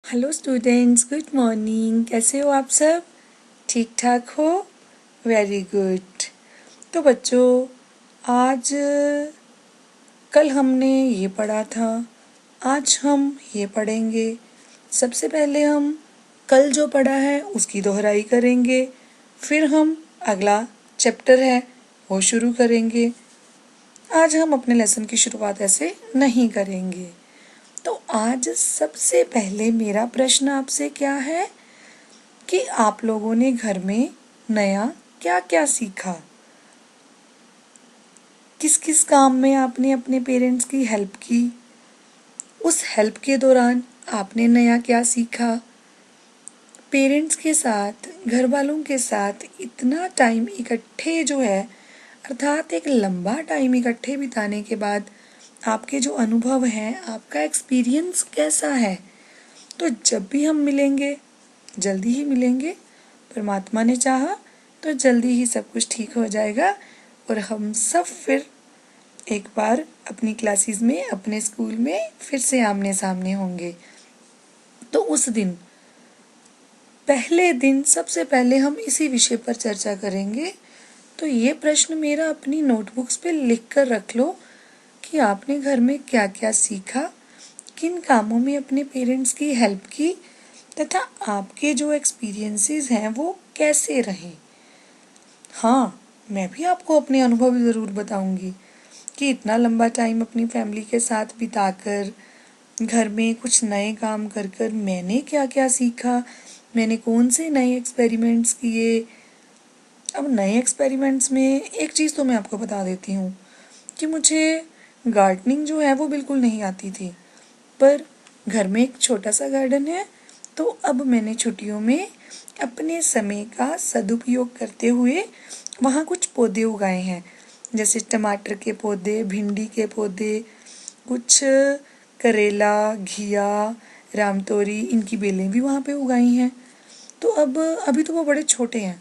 Hello students, good morning. कैसे हो आप सब? ठीक ठाक हो? Very good. तो बच्चों, आज कल हमने ये पढ़ा था, आज हम ये पढ़ेंगे। सबसे पहले हम कल जो पढ़ा है उसकी दोहराई करेंगे, फिर हम अगला चैप्टर है वो शुरू करेंगे। आज हम अपने लेसन की शुरुआत ऐसे नहीं करेंगे। तो आज सबसे पहले मेरा प्रश्न आपसे क्या है कि आप लोगों ने घर में नया क्या क्या सीखा? किस किस काम में आपने अपने पेरेंट्स की हेल्प की? उस हेल्प के दौरान आपने नया क्या सीखा? पेरेंट्स के साथ, घर वालों के साथ इतना टाइम इकट्ठे जो है, अर्थात एक लंबा टाइम इकट्ठे बिताने के बाद आपके जो अनुभव हैं, आपका एक्सपीरियंस कैसा है? तो जब भी हम मिलेंगे, जल्दी ही मिलेंगे, परमात्मा ने चाहा तो जल्दी ही सब कुछ ठीक हो जाएगा और हम सब फिर एक बार अपनी क्लासेस में, अपने स्कूल में फिर से आमने सामने होंगे। तो उस दिन, पहले दिन, सबसे पहले हम इसी विषय पर चर्चा करेंगे। तो ये प्रश्न मेरा अपनी नोटबुक्स पे लिख कर रख लो कि आपने घर में क्या क्या सीखा, किन कामों में अपने पेरेंट्स की हेल्प की तथा आपके जो एक्सपीरियंसेस हैं वो कैसे रहे। हाँ, मैं भी आपको अपने अनुभव ज़रूर बताऊंगी कि इतना लंबा टाइम अपनी फैमिली के साथ बिताकर, घर में कुछ नए काम कर कर मैंने क्या क्या सीखा, मैंने कौन से नए एक्सपेरिमेंट्स किए। अब नए एक्सपेरिमेंट्स में एक चीज़ तो मैं आपको बता देती हूँ कि मुझे गार्डनिंग जो है वो बिल्कुल नहीं आती थी, पर घर में एक छोटा सा गार्डन है, तो अब मैंने छुट्टियों में अपने समय का सदुपयोग करते हुए वहाँ कुछ पौधे उगाए हैं, जैसे टमाटर के पौधे, भिंडी के पौधे, कुछ करेला, घिया, रामतोरी, इनकी बेलें भी वहाँ पे उगाई हैं। तो अब अभी तो वो बड़े छोटे हैं,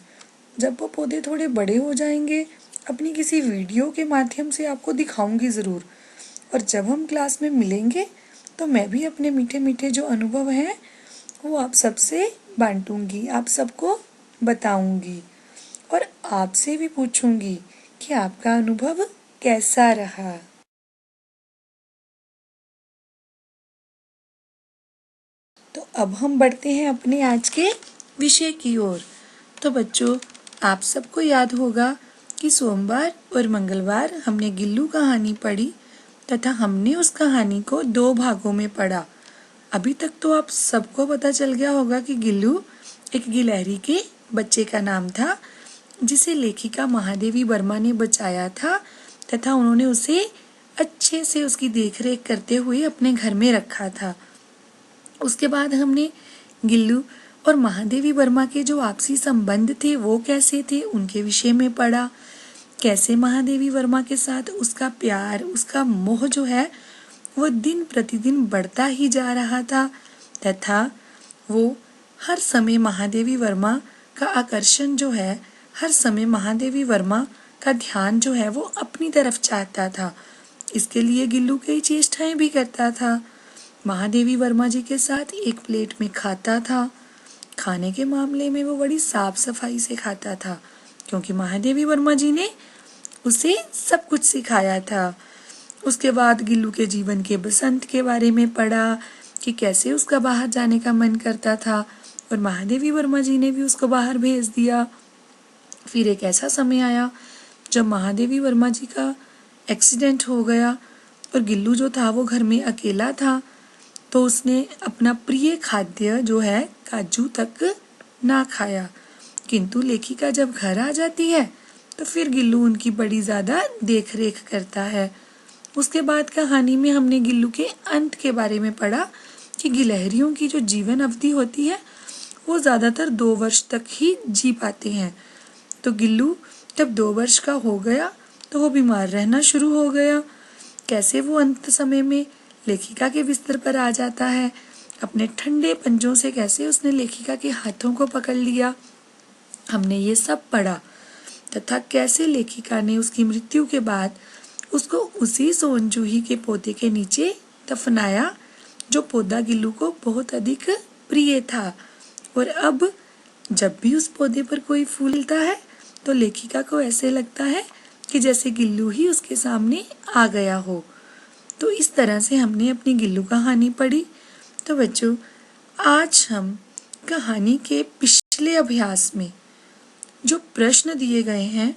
जब वो पौधे थोड़े बड़े हो जाएंगे अपनी किसी वीडियो के माध्यम से आपको दिखाऊंगी ज़रूर। और जब हम क्लास में मिलेंगे तो मैं भी अपने मीठे मीठे जो अनुभव हैं वो आप सबसे बांटूंगी, आप सबको बताऊंगी और आपसे भी पूछूंगी कि आपका अनुभव कैसा रहा। तो अब हम बढ़ते हैं अपने आज के विषय की ओर। तो बच्चों, आप सबको याद होगा कि सोमवार और मंगलवार हमने गिल्लू कहानी पढ़ी तथा हमने उस कहानी को 2 भागों में पढ़ा। अभी तक तो आप सबको पता चल गया होगा कि गिल्लू एक गिलहरी के बच्चे का नाम था, जिसे लेखिका महादेवी वर्मा ने बचाया था तथा उन्होंने उसे अच्छे से उसकी देखरेख करते हुए अपने घर में रखा था। उसके बाद हमने गिल्लू और महादेवी वर्मा के जो आपसी संबंध थे वो कैसे थे उनके विषय में पढ़ा। कैसे महादेवी वर्मा के साथ उसका प्यार, उसका मोह जो है वो दिन प्रतिदिन बढ़ता ही जा रहा था तथा वो हर समय महादेवी वर्मा का आकर्षण जो है, हर समय महादेवी वर्मा का ध्यान जो है वो अपनी तरफ चाहता था। इसके लिए गिल्लू कई चेष्टाएं भी करता था। महादेवी वर्मा जी के साथ एक प्लेट में खाता था। खाने के मामले में वो बड़ी साफ सफाई से खाता था, क्योंकि महादेवी वर्मा जी ने उसे सब कुछ सिखाया था। उसके बाद गिल्लू के जीवन के बसंत के बारे में पढ़ा कि कैसे उसका बाहर जाने का मन करता था और महादेवी वर्मा जी ने भी उसको बाहर भेज दिया। फिर एक ऐसा समय आया जब महादेवी वर्मा जी का एक्सीडेंट हो गया और गिल्लू जो था वो घर में अकेला था, तो उसने अपना प्रिय खाद्य जो है काजू तक ना खाया। किंतु लेखिका जब घर आ जाती है तो फिर गिल्लू उनकी बड़ी ज़्यादा देख रेख करता है। उसके बाद कहानी में हमने गिल्लू के अंत के बारे में पढ़ा कि गिलहरियों की जो जीवन अवधि होती है वो ज़्यादातर 2 वर्ष तक ही जी पाते हैं। तो गिल्लू जब 2 वर्ष का हो गया तो वो बीमार रहना शुरू हो गया। कैसे वो अंत समय में लेखिका के बिस्तर पर आ जाता है, अपने ठंडे पंजों से कैसे उसने लेखिका के हाथों को पकड़ लिया, हमने ये सब पढ़ा। तथा कैसे लेखिका ने उसकी मृत्यु के बाद उसको उसी सोनजूही के पौधे के नीचे दफनाया, जो पौधा गिल्लू को बहुत अधिक प्रिय था। और अब जब भी उस पौधे पर कोई फूल खिलता है तो लेखिका को ऐसे लगता है कि जैसे गिल्लू ही उसके सामने आ गया हो। तो इस तरह से हमने अपनी गिल्लू कहानी पढ़ी। तो बच्चों, आज हम कहानी के पिछले अभ्यास में जो प्रश्न दिए गए हैं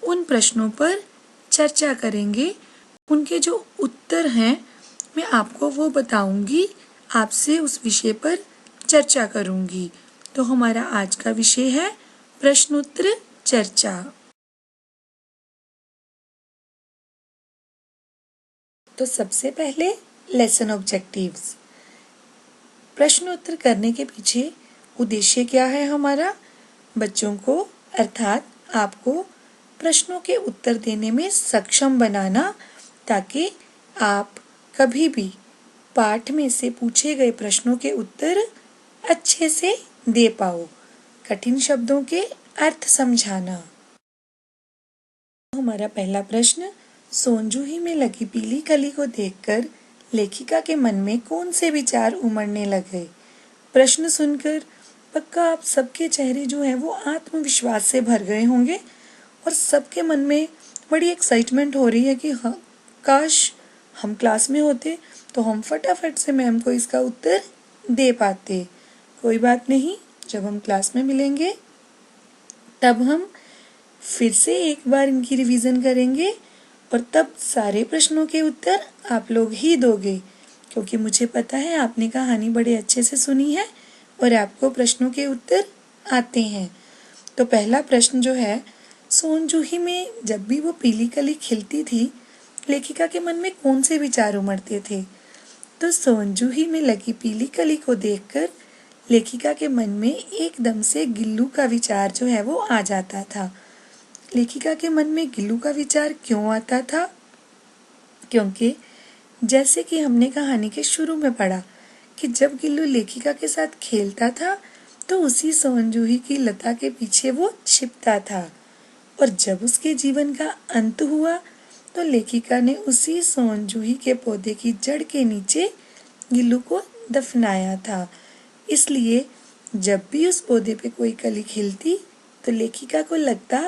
उन प्रश्नों पर चर्चा करेंगे। उनके जो उत्तर हैं मैं आपको वो बताऊंगी, आपसे उस विषय पर चर्चा करूंगी। तो हमारा आज का विषय है प्रश्नोत्तर चर्चा। तो सबसे पहले लेसन ऑब्जेक्टिव्स। प्रश्नोत्तर करने के पीछे उद्देश्य क्या है हमारा? बच्चों को अर्थात आपको प्रश्नों के उत्तर देने में सक्षम बनाना, ताकि आप कभी भी पाठ में से पूछे गए प्रश्नों के उत्तर अच्छे से दे पाओ। कठिन शब्दों के अर्थ समझाना। हमारा पहला प्रश्न, सोनजूही में लगी पीली कली को देखकर लेखिका के मन में कौन से विचार उमड़ने लगे? प्रश्न सुनकर पक्का आप सबके चेहरे जो है वो आत्मविश्वास से भर गए होंगे और सबके मन में बड़ी एक्साइटमेंट हो रही है कि हाँ, काश हम क्लास में होते तो हम फटाफट से मैम को इसका उत्तर दे पाते। कोई बात नहीं, जब हम क्लास में मिलेंगे तब हम फिर से एक बार इनकी रिवीजन करेंगे और तब सारे प्रश्नों के उत्तर आप लोग ही दोगे, क्योंकि मुझे पता है आपने कहानी बड़े अच्छे से सुनी है और आपको प्रश्नों के उत्तर आते हैं। तो पहला प्रश्न जो है, सोनजूही में जब भी वो पीली कली खिलती थी लेखिका के मन में कौन से विचार उमड़ते थे? तो सोनजूही में लगी पीली कली को देखकर लेखिका के मन में एकदम से गिल्लू का विचार जो है वो आ जाता था। लेखिका के मन में गिल्लू का विचार क्यों आता था? क्योंकि जैसे कि हमने कहानी के शुरू में पढ़ा कि जब गिल्लू लेखिका के साथ खेलता था तो उसी सोनजूही की लता के पीछे वो छिपता था, और जब उसके जीवन का अंत हुआ तो लेखिका ने उसी सोनजूही के पौधे की जड़ के नीचे गिल्लू को दफनाया था। इसलिए जब भी उस पौधे पे कोई कली खिलती तो लेखिका को लगता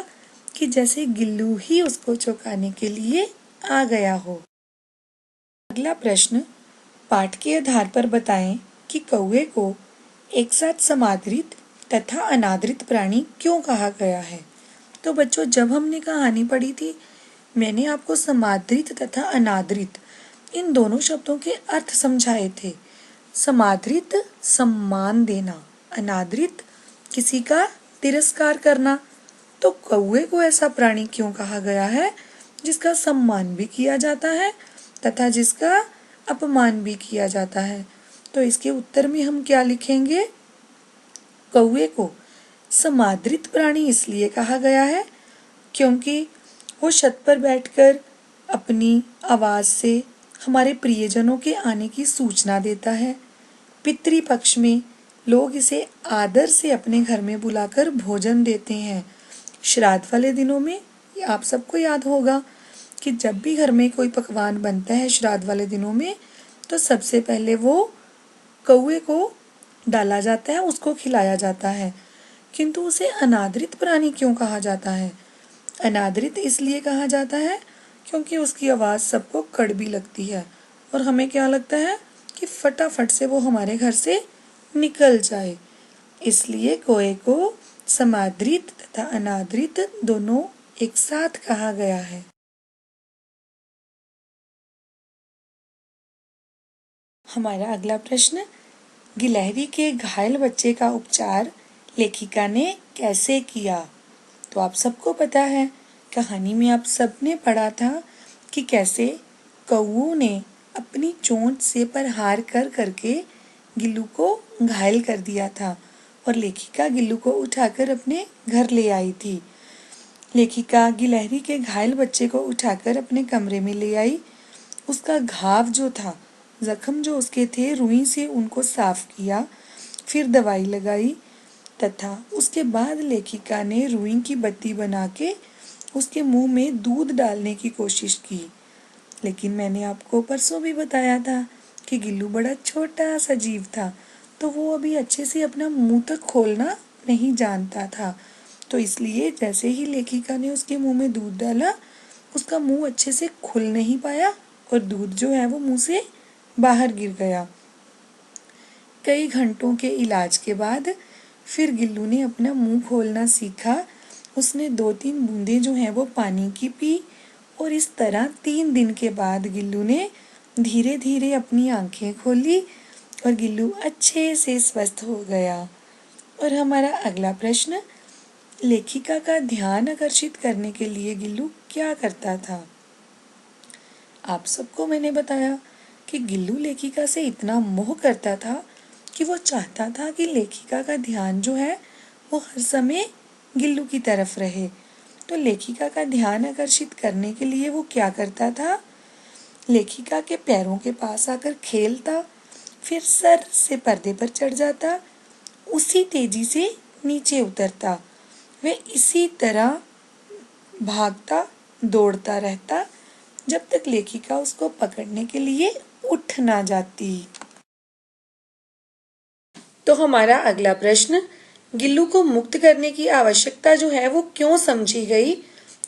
कि जैसे गिल्लू ही उसको चौंकाने के लिए आ गया हो। अगला प्रश्न, पाठ के आधार पर बताएं कि कौवे को एक साथ समादृत तथा अनादृत प्राणी क्यों कहा गया है? तो बच्चों, जब हमने कहानी पढ़ी थी मैंने आपको समादृत तथा अनादृत इन दोनों शब्दों के अर्थ समझाए थे। समादृत सम्मान देना, अनादृत किसी का तिरस्कार करना। तो कौवे को ऐसा प्राणी क्यों कहा गया है जिसका सम्मान भी किया जाता है तथा जिसका अपमान भी किया जाता है? तो इसके उत्तर में हम क्या लिखेंगे? कौवे को समादृत प्राणी इसलिए कहा गया है क्योंकि वो छत पर बैठकर अपनी आवाज से हमारे प्रियजनों के आने की सूचना देता है। पितृपक्ष में लोग इसे आदर से अपने घर में बुलाकर भोजन देते हैं। श्राद्ध वाले दिनों में आप सबको याद होगा कि जब भी घर में कोई पकवान बनता है श्राद्ध वाले दिनों में तो सबसे पहले वो कौवे को डाला जाता है, उसको खिलाया जाता है। किंतु उसे अनादृत प्राणी क्यों कहा जाता है? अनादृत इसलिए कहा जाता है क्योंकि उसकी आवाज़ सबको कड़वी लगती है और हमें क्या लगता है कि फटाफट से वो हमारे घर से निकल जाए। इसलिए कौवे को समादृत तथा अनादृत दोनों एक साथ कहा गया है। हमारा अगला प्रश्न, गिलहरी के घायल बच्चे का उपचार लेखिका ने कैसे किया? तो आप सबको पता है, कहानी में आप सबने पढ़ा था कि कैसे कौवों ने अपनी चोंच से प्रहार कर करके गिल्लू को घायल कर दिया था और लेखिका गिल्लू को उठाकर अपने घर ले आई थी। लेखिका गिलहरी के घायल बच्चे को उठाकर अपने कमरे में ले आई। उसका घाव जो था, जख्म जो उसके थे, रुई से उनको साफ किया, फिर दवाई लगाई तथा उसके बाद लेखिका ने रुई की बत्ती बना के उसके मुंह में दूध डालने की कोशिश की। लेकिन मैंने आपको परसों भी बताया था कि गिल्लू बड़ा छोटा सा जीव था तो वो अभी अच्छे से अपना मुंह तक खोलना नहीं जानता था। तो इसलिए जैसे ही लेखिका ने उसके मुंह में दूध डाला, उसका मुंह अच्छे से खुल नहीं पाया और दूध जो है वो मुंह से बाहर गिर गया। कई घंटों के इलाज के बाद फिर गिल्लू ने अपना मुंह खोलना सीखा। उसने 2-3 बूंदें जो हैं वो पानी की पी और इस तरह 3 दिन के बाद गिल्लू ने धीरे धीरे अपनी आंखें खोली और गिल्लू अच्छे से स्वस्थ हो गया। और हमारा अगला प्रश्न, लेखिका का ध्यान आकर्षित करने के लिए गिल्लू क्या करता था? आप सबको मैंने बताया कि गिल्लू लेखिका से इतना मोह करता था कि वो चाहता था कि लेखिका का ध्यान जो है वो हर समय गिल्लू की तरफ रहे। तो लेखिका का ध्यान आकर्षित करने के लिए वो क्या करता था? लेखिका के पैरों के पास आकर खेलता, फिर सर से पर्दे पर चढ़ जाता, उसी तेजी से नीचे उतरता। वह इसी तरह भागता दौड़ता रहता जब तक लेखिका उसको पकड़ने के लिए उठ ना जाती। तो हमारा अगला प्रश्न, गिल्लू को मुक्त करने की आवश्यकता जो है वो क्यों समझी गई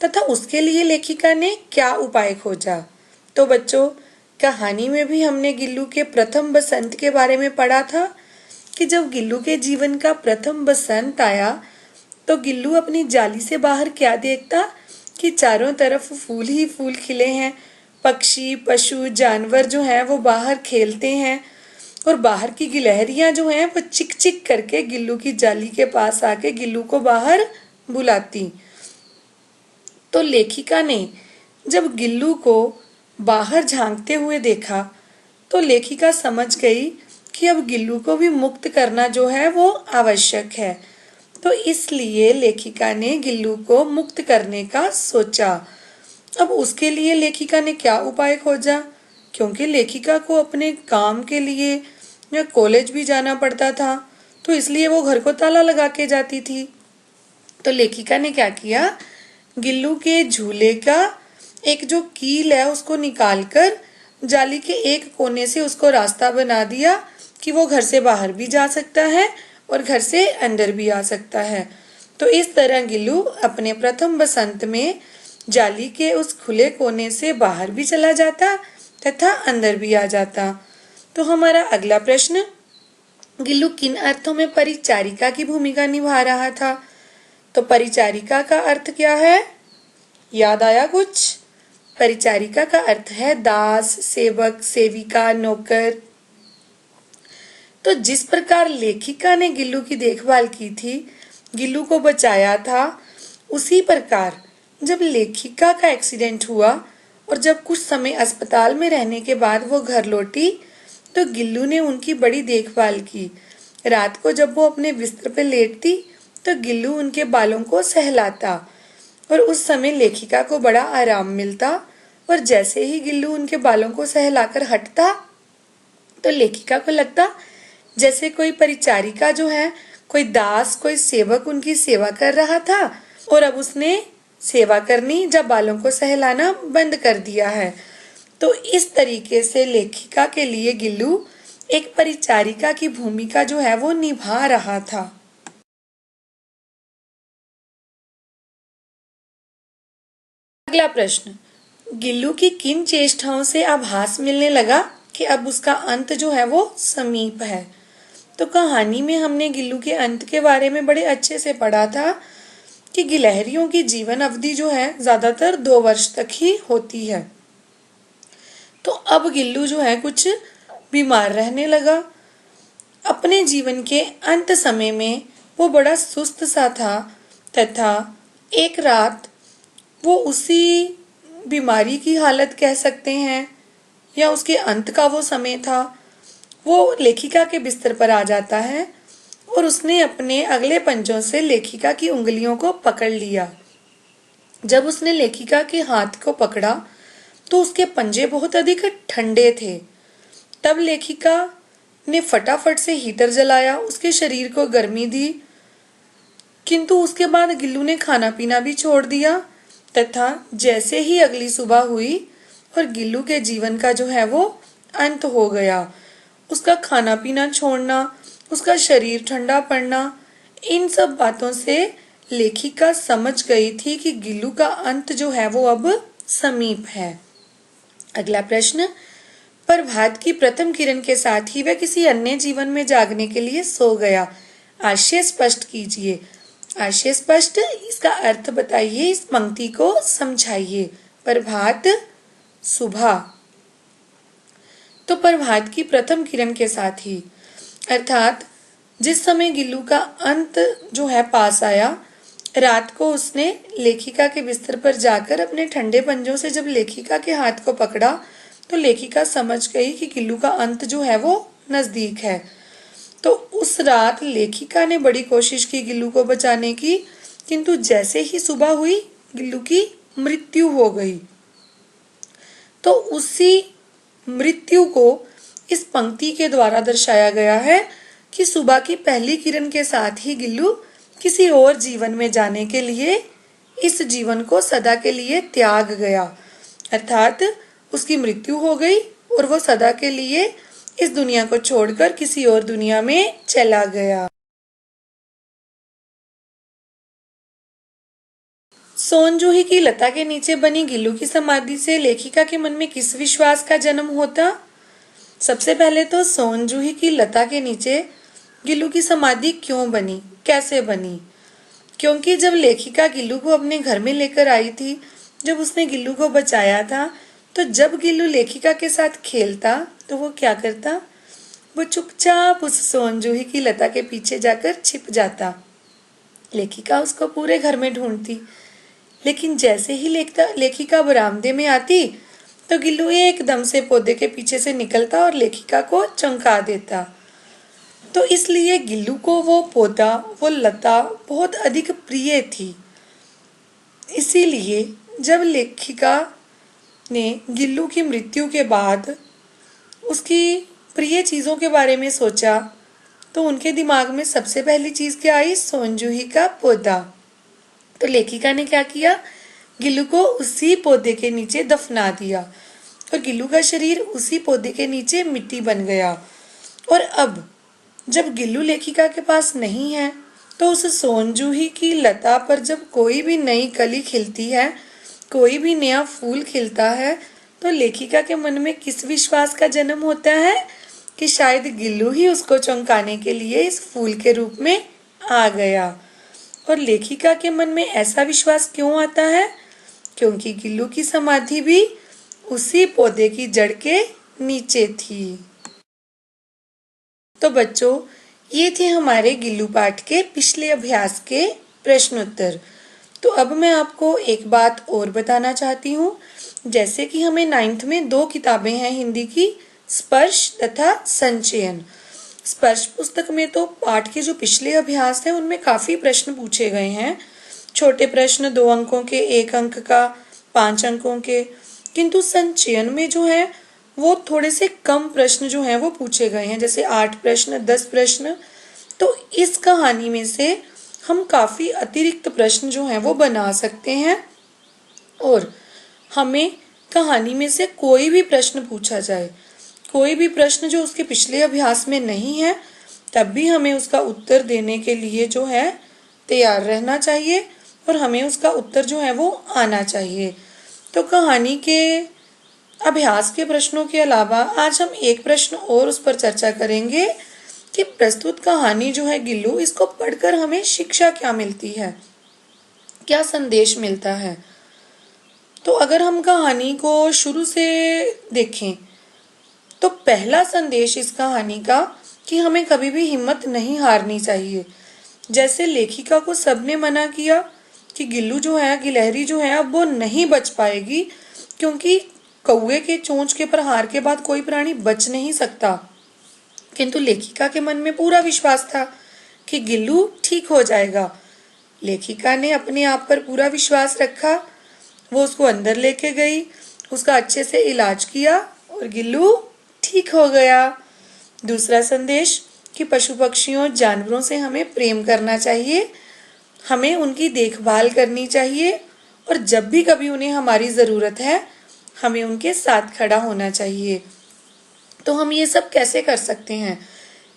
तथा उसके लिए लेखिका ने क्या उपाय खोजा? तो बच्चों, कहानी में भी हमने गिल्लू के प्रथम बसंत के बारे में पढ़ा था कि जब गिल्लू के जीवन का प्रथम बसंत आया तो गिल्लू अपनी जाली से बाहर क्या देखता कि चारों तरफ फूल ही फूल खिले हैं, पक्षी पशु जानवर जो हैं वो बाहर खेलते हैं और बाहर की गिलहरियां जो हैं वो चिक चिक करके गिल्लू की जाली के पास आके गिल्लू को बाहर बुलाती। तो लेखिका ने जब गिल्लू को बाहर झांकते हुए देखा तो लेखिका समझ गई कि अब गिल्लू को भी मुक्त करना जो है वो आवश्यक है। तो इसलिए लेखिका ने गिल्लू को मुक्त करने का सोचा। अब उसके लिए लेखिका ने क्या उपाय खोजा? क्योंकि लेखिका को अपने काम के लिए या कॉलेज भी जाना पड़ता था, तो इसलिए वो घर को ताला लगा के जाती थी। तो लेखिका ने क्या किया, गिल्लू के झूले का एक जो कील है उसको निकालकर जाली के एक कोने से उसको रास्ता बना दिया कि वो घर से बाहर भी जा सकता है और घर से अंदर भी आ सकता है। तो इस तरह गिल्लू अपने प्रथम बसंत में जाली के उस खुले कोने से बाहर भी चला जाता तथा अंदर भी आ जाता। तो हमारा अगला प्रश्न, गिल्लू किन अर्थों में परिचारिका की भूमिका निभा रहा था? तो परिचारिका का अर्थ क्या है? याद आया कुछ? परिचारिका का अर्थ है दास, सेवक, सेविका, नौकर। तो जिस प्रकार लेखिका ने गिल्लू की देखभाल की थी, गिल्लू को बचाया था, उसी प्रकार जब लेखिका का एक्सीडेंट हुआ और जब कुछ समय अस्पताल में रहने के बाद वो घर लौटी तो गिल्लू ने उनकी बड़ी देखभाल की। रात को जब वो अपने बिस्तर पर लेटती तो गिल्लू उनके बालों को सहलाता और उस समय लेखिका को बड़ा आराम मिलता। और जैसे ही गिल्लू उनके बालों को सहलाकर हटता तो लेखिका को लगता जैसे कोई परिचारिका जो है, कोई दास, कोई सेवक उनकी सेवा कर रहा था और अब उसने सेवा करनी जब बालों को सहलाना बंद कर दिया है। तो इस तरीके से लेखिका के लिए गिल्लू एक परिचारिका की भूमिका जो है वो निभा रहा था। अगला प्रश्न, गिल्लू की किन चेष्टाओं से आभास मिलने लगा कि अब उसका अंत जो है वो समीप है? तो कहानी में हमने गिल्लू के अंत के बारे में बड़े अच्छे से पढ़ा था कि गिलहरियों की जीवन अवधि जो है ज्यादातर 2 वर्ष तक ही होती है। तो अब गिल्लू जो है कुछ बीमार रहने लगा। अपने जीवन के अंत समय में वो बड़ा सुस्त सा था तथा एक रात वो उसी बीमारी की हालत कह सकते हैं या उसके अंत का वो समय था, वो लेखिका के बिस्तर पर आ जाता है और उसने अपने अगले पंजों से लेखिका की उंगलियों को पकड़ लिया। जब उसने लेखिका के हाथ को पकड़ा तो उसके पंजे बहुत अधिक ठंडे थे। तब लेखिका ने फटाफट से हीटर जलाया, उसके शरीर को गर्मी दी, किंतु उसके बाद गिल्लू ने खाना पीना भी छोड़ दिया तथा जैसे ही अगली सुबह हुई और गिल्लू के जीवन का जो है वो अंत हो गया। उसका खाना पीना छोड़ना उसका शरीर ठंडा पड़ना, इन सब बातों से लेखिका समझ गई थी कि गिल्लू का अंत जो है वो अब समीप है। अगला प्रश्न, प्रभात की प्रथम किरण के साथ ही वह किसी अन्य जीवन में जागने के लिए सो गया। आशय स्पष्ट कीजिए। आशय स्पष्ट, इसका अर्थ बताइए, इस पंक्ति को समझाइए। प्रभात सुबह, तो प्रभात की प्रथम किरण के साथ ही, अर्थात जिस समय गिल्लू का अंत जो है पास आया, रात को उसने लेखिका के बिस्तर पर जाकर अपने ठंडे पंजों से जब लेखिका के हाथ को पकड़ा तो लेखिका समझ गई कि गिल्लू का अंत जो है वो नजदीक है। तो उस रात लेखिका ने बड़ी कोशिश की गिल्लू को बचाने की, किंतु जैसे ही सुबह हुई गिल्लू की मृत्यु हो गई। तो उसी मृत्यु को इस पंक्ति के द्वारा दर्शाया गया है कि सुबह की पहली किरण के साथ ही गिल्लू किसी और जीवन में जाने के लिए इस जीवन को सदा के लिए त्याग गया, अर्थात उसकी मृत्यु हो गई और वो सदा के लिए इस दुनिया को छोड़कर किसी और दुनिया में चला गया। सोनजूही की लता के नीचे बनी गिल्लू की समाधि से लेखिका के मन में किस विश्वास का जन्म होता? सबसे पहले तो सोनजूही की लता के नीचे गिल्लू की समाधि क्यों बनी, कैसे बनी? क्योंकि जब लेखिका गिल्लू को अपने घर में लेकर आई थी, जब उसने गिल्लू को बचाया था, तो जब गिल्लू लेखिका के साथ खेलता तो वो क्या करता? वो चुपचाप उस सोनजूही की लता के पीछे जाकर छिप जाता। लेखिका उसको पूरे घर में ढूंढती, लेकिन जैसे ही लेखिका बरामदे में आती तो गिल्लू एकदम से पौधे के पीछे से निकलता और लेखिका को चौंका देता। तो इसलिए गिल्लू को वो पौधा, वो लता बहुत अधिक प्रिय थी। इसीलिए जब लेखिका ने गिल्लू की मृत्यु के बाद उसकी प्रिय चीज़ों के बारे में सोचा तो उनके दिमाग में सबसे पहली चीज़ क्या आई? सोनजूही का पौधा। तो लेखिका ने क्या किया? गिल्लू को उसी पौधे के नीचे दफना दिया और गिल्लू का शरीर उसी पौधे के नीचे मिट्टी बन गया। और अब जब गिल्लू लेखिका के पास नहीं है तो उस सोनजूही की लता पर जब कोई भी नई कली खिलती है, कोई भी नया फूल खिलता है, तो लेखिका के मन में किस विश्वास का जन्म होता है कि शायद गिल्लू ही उसको चौंकाने के लिए इस फूल के रूप में आ गया। और लेखिका के मन में ऐसा विश्वास क्यों आता है? क्योंकि गिल्लू की समाधि भी उसी पौधे की जड़ के नीचे थी। तो बच्चों, ये थे हमारे गिल्लू पाठ के पिछले अभ्यास के प्रश्न उत्तर। तो अब मैं आपको एक बात और बताना चाहती हूँ। जैसे कि हमें 9th में 2 किताबें हैं हिंदी की, स्पर्श तथा संचयन। स्पर्श पुस्तक में तो पाठ के जो पिछले अभ्यास हैं उनमें काफी प्रश्न पूछे गए हैं। छोटे प्रश्न 2 अंकों के, 1 अंक का, 5 अंकों के। किंतु संचयन में जो है वो थोड़े से कम प्रश्न जो हैं वो पूछे गए हैं, जैसे 8 प्रश्न, 10 प्रश्न। तो इस कहानी में से हम काफी अतिरिक्त प्रश्न जो हैं वो बना सकते हैं और हमें कहानी में से कोई भी प्रश्न पूछा जाए, कोई भी प्रश्न जो उसके पिछले अभ्यास में नहीं है, तब भी हमें उसका उत्तर देने के लिए जो है तैयार रहना चाहिए और हमें उसका उत्तर जो है वो आना चाहिए। तो कहानी के अभ्यास के प्रश्नों के अलावा आज हम एक प्रश्न और उस पर चर्चा करेंगे कि प्रस्तुत कहानी जो है गिल्लू, इसको पढ़कर हमें शिक्षा क्या मिलती है, क्या संदेश मिलता है। तो अगर हम कहानी को शुरू से देखें तो पहला संदेश इस कहानी का कि हमें कभी भी हिम्मत नहीं हारनी चाहिए। जैसे लेखिका को सबने मना किया कि गिल्लू जो है, गिलहरी जो है, अब वो नहीं बच पाएगी, क्योंकि कौवे के चोंच के प्रहार के बाद कोई प्राणी बच नहीं सकता। किंतु लेखिका के मन में पूरा विश्वास था कि गिल्लू ठीक हो जाएगा। लेखिका ने अपने आप पर पूरा विश्वास रखा। वो उसको अंदर लेके गई, उसका अच्छे से इलाज किया और गिल्लू ठीक हो गया। दूसरा संदेश कि पशु पक्षियों, जानवरों से हमें प्रेम करना चाहिए, हमें उनकी देखभाल करनी चाहिए और जब भी कभी उन्हें हमारी ज़रूरत है हमें उनके साथ खड़ा होना चाहिए। तो हम ये सब कैसे कर सकते हैं?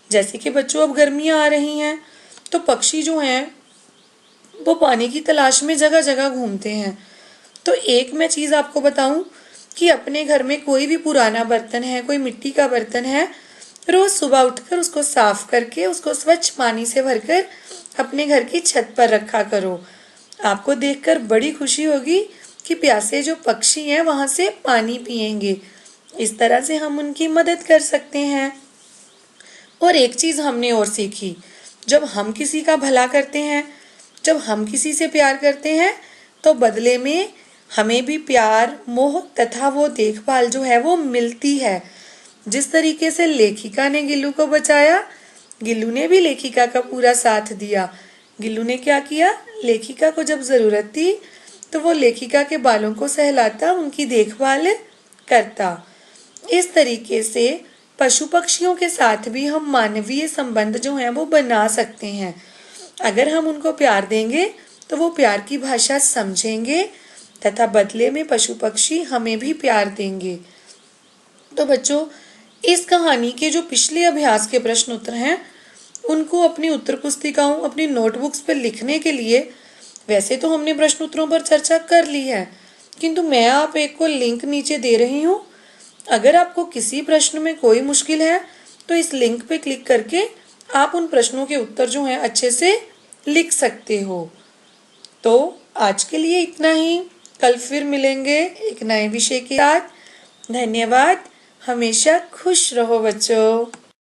जैसे कि बच्चों अब गर्मियाँ आ रही हैं तो पक्षी जो हैं वो पानी की तलाश में जगह जगह घूमते हैं। तो एक मैं चीज़ आपको बताऊं कि अपने घर में कोई भी पुराना बर्तन है, कोई मिट्टी का बर्तन है, रोज सुबह उठकर उसको साफ करके उसको स्वच्छ पानी से भरकर अपने घर की छत पर रखा करो। आपको देखकर बड़ी खुशी होगी कि प्यासे जो पक्षी हैं वहां से पानी पिएंगे। इस तरह से हम उनकी मदद कर सकते हैं। और एक चीज हमने और सीखी, जब हम किसी का भला करते हैं, जब हम किसी से प्यार करते हैं तो बदले में हमें भी प्यार, मोह तथा वो देखभाल जो है वो मिलती है। जिस तरीके से लेखिका ने गिल्लू को बचाया, गिल्लू ने भी लेखिका का पूरा साथ दिया। गिल्लू ने क्या किया, लेखिका को जब जरूरत थी तो वो लेखिका के बालों को सहलाता, उनकी देखभाल करता। इस तरीके से पशु पक्षियों के साथ भी हम मानवीय संबंध जो हैं वो बना सकते हैं। अगर हम उनको प्यार देंगे तो वो प्यार की भाषा समझेंगे तथा बदले में पशु पक्षी हमें भी प्यार देंगे। तो बच्चों, इस कहानी के जो पिछले अभ्यास के प्रश्न उत्तर हैं उनको अपनी उत्तर पुस्तिकाओं, अपनी नोटबुक्स पर लिखने के लिए, वैसे तो हमने प्रश्न उत्तरों पर चर्चा कर ली है, किंतु मैं आप एक को लिंक नीचे दे रही हूँ। अगर आपको किसी प्रश्न में कोई मुश्किल है तो इस लिंक पे क्लिक करके आप उन प्रश्नों के उत्तर जो हैं अच्छे से लिख सकते हो। तो आज के लिए इतना ही। कल फिर मिलेंगे एक नए विषय के साथ। धन्यवाद। हमेशा खुश रहो बच्चों।